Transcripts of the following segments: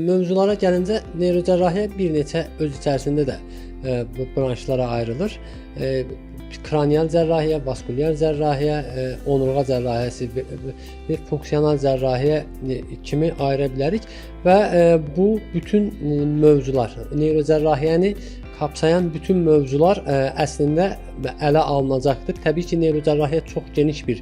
Mövzulara gəlincə, neyrocərrahiyyə bir neçə öz içərisində də bu branşlara ayrılır. Kranial cərrahiyyə, vaskulyar cərrahiyyə, onurğa cərrahiyyəsi və funksional cərrahiyyə kimi ayıra bilərik və bu bütün mövzular, neyrocərrahiyyəni kapsayan bütün mövzular əslində ələ alınacaqdır. Təbii ki, neyrocərrahiyyə çox geniş bir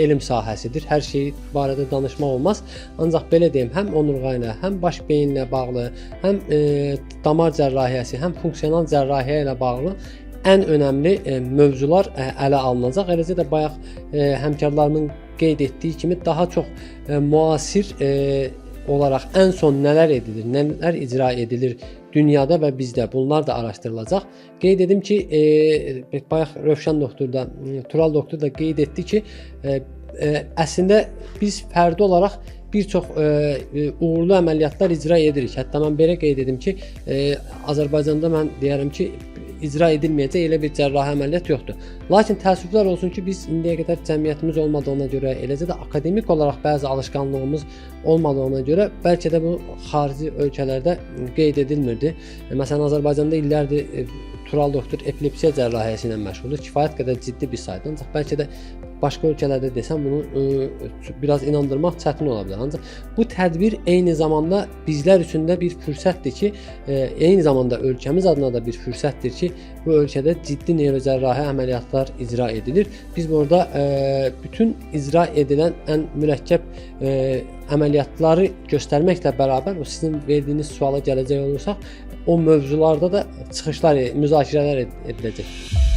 elm sahəsidir. Hər şey barədə danışmaq olmaz. Ancaq belə deyim, həm onurğa ilə, həm baş beyinlə bağlı, həm damar cərrahiyyəsi, həm funksional cərrahiyyə ilə bağlı ən önəmli mövzular ələ alınacaq. Eləcə də bayaq həmkarlarımın qeyd etdiyi kimi daha çox müasir olaraq ən son nələr edilir, nələr icra edilir dünyada və bizdə, bunlar da araşdırılacaq. Qeyd edim ki, bayaq Rövşən doktor da, Tural doktor da qeyd etdi ki, əslində biz fərdi olaraq bir çox uğurlu əməliyyatlar icra edirik. Hətta mən belə qeyd edim ki, Azərbaycanda mən deyərəm ki, icra edilməyəcək elə bir cərrahi əməliyyat yoxdur. Lakin təəssüflər olsun ki, biz indiyə qədər cəmiyyətimiz olmadığına görə, eləcə də akademik olaraq bəzi alışqanlığımız olmadığına görə bəlkə də bu xarici ölkələrdə qeyd edilmirdi. Məsələn, Azərbaycanda illərdir Tural doktor epilepsiya cərrahiyyəsi ilə məşğuldur. Kifayət qədər ciddi bir saydır. Ancaq bəlkə də başqa ölkələrdə desəm bunu biraz inandırmaq çətin ola bilər. Ancaq bu tədbir eyni zamanda bizlər üçün də bir fürsətdir ki, eyni zamanda ölkəmiz adına da bir fürsətdir ki, bu ölkədə ciddi neyrocərrahi əməliyyatlar icra edilir. Biz burada bütün icra edilən ən mürəkkəb əməliyyatları göstərməklə bərabər, o sizin verdiyiniz suala gələcək olursaq, o mövzularda da çıxışlar, müzakirələr ediləcək.